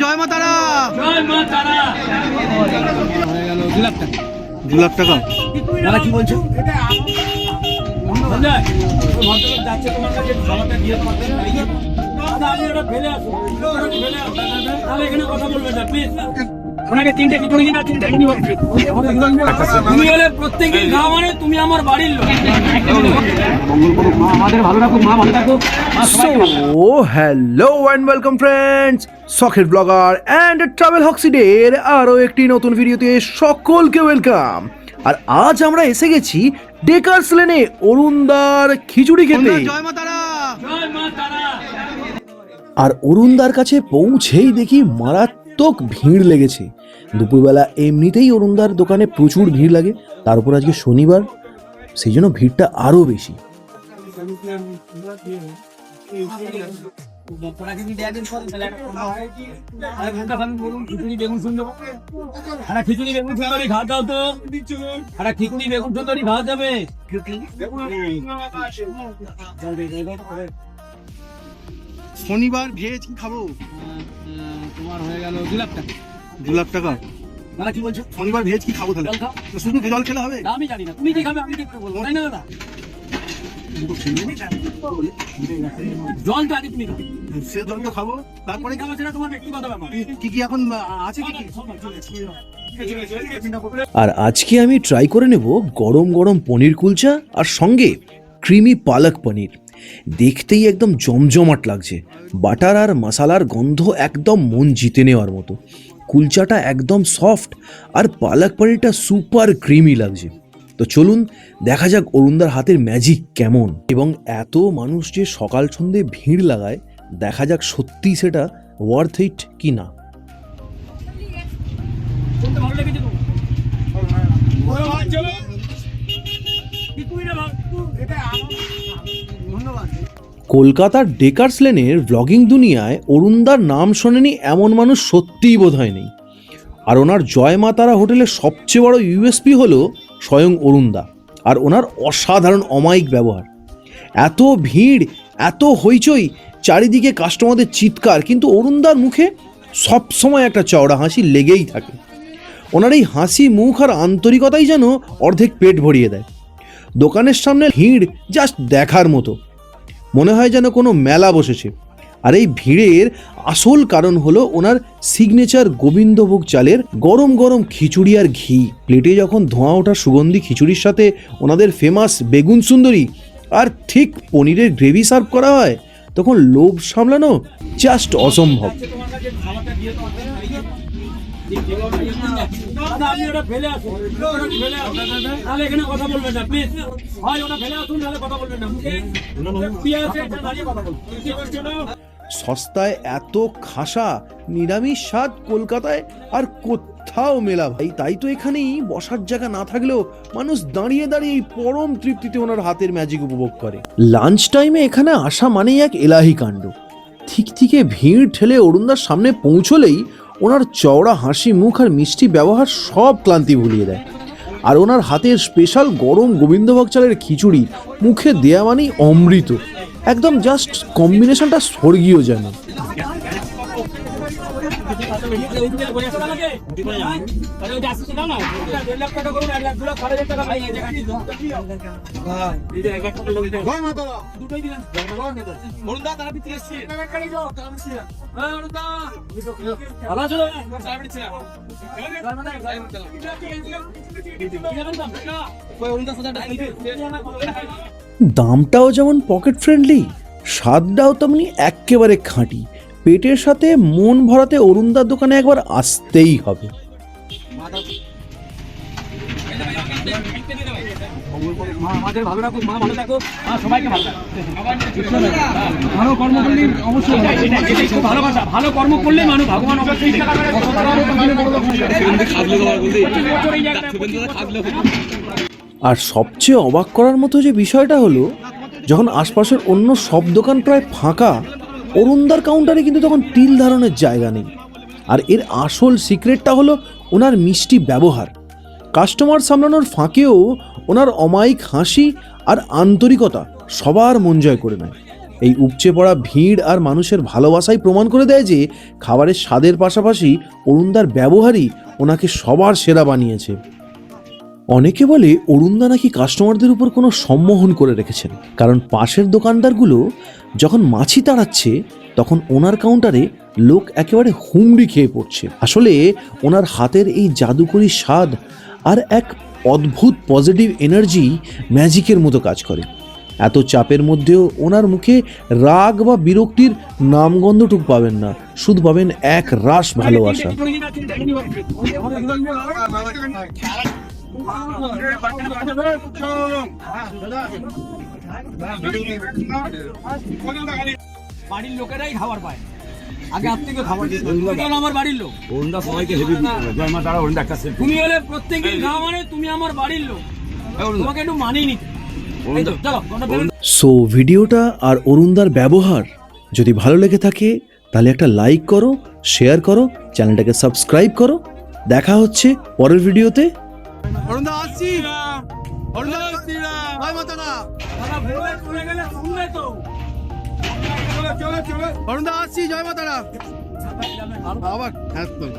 জয় মা তারা, জয় মা তারা। হয়ে গেল 2 লাখ টাকা। 2 লাখ টাকা দাদা কি বলছো? যাচ্ছে তোমার কাছে খাবারটা দিয়ে আমি ওটা ফেলে আসবো, তাহলে এখানে কথা বলবে না প্লিজ। ওনাকে 3টে টিপুনি দিন আর 3টে তুমি হলে প্রত্যেকের গাঁ মানে তুমি আমার বাড়ির লোক। আমাদের ভালো রাখো, মা ভালো থাকো। So hello and welcome friends, শখের ব্লগার অ্যান্ড ট্রাভেল হক্সিডের আরও একটি নতুন ভিডিওতে সকলকে ওয়েলকাম। আর আজ আমরা এসে গেছি ডেকার্স লেনে অরুণদার খিচুড়ি খেতে। জয় মা তারা, জয় মা তারা। আর অরুণদার কাছে পৌঁছেই দেখি মারাত্মক ভিড় লেগেছে। দুপুরবেলা এমনিতেই অরুণদার দোকানে প্রচুর ভিড় লাগে, তার উপর আজকে শনিবার, সেই জন্য ভিড়টা আরও বেশি। খিচুড়ি বেগুন সুন্দরী খাওয়া দাও তো, খিচুড়ি বেগুন সুন্দরী খাওয়া যাবে। শনিবার ভেজ কি খাবো? তোমার হয়ে গেল 2 লাখ টাকা। 2 লাখ টাকা দাদা কি বলছো? শনিবার ভেজ কি খাবো? তাহলে শুধু জল খেলে হবে? আমি জানি না, তুমি কি খাবে আমি কি করে বলবো, তাই না দাদা? জল তো আগে তুমি খাবে, সে জল তো খাবো, তারপরে খাবো, সেটা তোমার ব্যক্তিগত ব্যাপার। কি কি এখন আছে কি কি? আর আজকে আমি ট্রাই করে নেব গরম গরম পনির কুলচা আর সঙ্গে ক্রিমি পালক পনির। দেখতেই একদম জমজমাট লাগছে, বাটার আর মশালার গন্ধ একদম মন জিতে নেওয়ার মতো। কুলচাটা একদম সফট আর পালক পনিরটা সুপার ক্রিমি লাগছে। তো চলুন দেখা যাক অরুণদার হাতের ম্যাজিক কেমন। এবং এত মানুষ যে সকাল সন্ধে ভিড় লাগায়, দেখা যাক সত্যি সেটা ওয়ার্থ ইট কি না। কলকাতার ডেকার্স লেনের ব্লগিং দুনিয়ায় অরুণদার নাম শোনেনি এমন মানুষ সত্যিই বোধহয় নেই। আর ওনার জয় মা তারা হোটেলের সবচেয়ে বড় ইউএসপি হলো স্বয়ং অরুণদা আর ওনার অসাধারণ অমায়িক ব্যবহার। এত ভিড়, এত হইচই, চারিদিকে কাস্টমারদের চিৎকার, কিন্তু অরুণদার মুখে সবসময় একটা চওড়া হাসি লেগেই থাকে। ওনার এই হাসি মুখ আর আন্তরিকতাই যেন অর্ধেক পেট ভরিয়ে দেয়। দোকানের সামনে ভিড় জাস্ট দেখার মতো, মনে হয় যেন কোনো মেলা বসেছে। আর এই ভিড়ের আসল কারণ হলো ওনার সিগনেচার গোবিন্দভোগ চালের গরম গরম খিচুড়ি আর ঘি। প্লেটে যখন ধোঁয়া ওঠা সুগন্ধি খিচুড়ির সাথে ওনাদের ফেমাস বেগুন সুন্দরী আর ঠিক পনিরের গ্রেভি সার্ভ করা হয়, তখন লোভ সামলানো জাস্ট অসম্ভব। আমি ওটা ফেলে আসবো, তাহলে এখানে কথা বলবেন না প্লিজ। হয় ওটা ফেলে আসুন, তাহলে কথা বলবেন না। সস্তায় এত খাসা নিরামিষ স্বাদ কলকাতায় আর কোথাও মেলা ভাই। তাই তো এখানেই বসার জায়গা না থাকলেও মানুষ দাঁড়িয়ে দাঁড়িয়ে এই পরম তৃপ্তিতে ওনার হাতের ম্যাজিক উপভোগ করে। লাঞ্চ টাইমে এখানে আসা মানেই এক এলাহি কাণ্ড। ঠিক থেকে ভিড় ঠেলে অরুণদার সামনে পৌঁছলেই ওনার চওড়া হাসি মুখ আর মিষ্টি ব্যবহার সব ক্লান্তি ভুলিয়ে দেয়। আর ওনার হাতের স্পেশাল গরম গোবিন্দভোগ চালের খিচুড়ি মুখে দেয়া মানেই অমৃত, একদম জাস্ট কম্বিনেশনটা স্বর্গীয় যেন। দামটাও যেমন পকেট ফ্রেন্ডলি, স্বাদটাও তেমনি একেবারে খাঁটি। পেটের সাথে মন ভরাতে অরুণদার দোকানে একবার আসতেই হবে। আমাদের ভালো রাখো, মা ভালো থাকো, সবাইকে ভালো থাকো। ভালো কর্ম করলে অবশ্যই ভালোবাসা, ভালো কর্ম করলে মানুষ ভগবান অবশ্যই। আর সবচেয়ে অবাক করার মতো যে বিষয়টা হলো, যখন আশপাশের অন্য সব দোকান প্রায় ফাঁকা, অরুণদার কাউন্টারে কিন্তু তখন তিল ধারণের জায়গা নেই। আর এর আসল সিক্রেটটা হলো ওনার মিষ্টি ব্যবহার। কাস্টমার সামলানোর ফাঁকেও ওনার অমায়িক হাসি আর আন্তরিকতা সবার মন জয় করে নেয়। এই উপচে পড়া ভিড় আর মানুষের ভালোবাসাই প্রমাণ করে দেয় যে খাবারের স্বাদের পাশাপাশি অরুণদার ব্যবহারই ওনাকে সবার সেরা বানিয়েছে। অনেকে বলে অরুণদা নাকি কাস্টমারদের উপর কোনো সম্মোহন করে রেখেছেন, কারণ পাশের দোকানদারগুলো যখন মাছি তাড়াচ্ছে তখন ওনার কাউন্টারে লোক একেবারে হুমড়ি খেয়ে পড়ছে। আসলে ওনার হাতের এই জাদুকরি স্বাদ আর এক অদ্ভুত পজিটিভ এনার্জি ম্যাজিকের মতো কাজ করে। এত চাপের মধ্যেও ওনার মুখে রাগ বা বিরক্তির নামগন্ধটুক পাবেন না, শুধু পাবেন এক রাশ ভালোবাসা। বাড়ির লোকেরাই খাবার পায়, আগে আপ থেকে খাবার দিত আমার বাড়ির লোক। অরুণদা সবাইকে হেভি জয় মা তারা অরুণদা একটা সেলফি। তুমি হলে প্রত্যেকদিন খাওয়া মানে তুমি আমার বাড়ির লোক, তোমাকে একটু মানিয়ে নিতে। এই তো, চলো তোমরা বেরোন। সো ভিডিওটা আর অরুণদার ব্যবহার যদি ভালো লেগে থাকে তাহলে একটা লাইক করো, শেয়ার করো, চ্যানেলটাকে সাবস্ক্রাইব করো। দেখা হচ্ছে পরের ভিডিওতে। অরুণদা আসছি, অরুণদা আসছি, জয় মাতা দা। দাদা ভুলে চলে গেলে শুনলে তো। অরুণদা আসছি, জয় মাতা দা। আবার একদম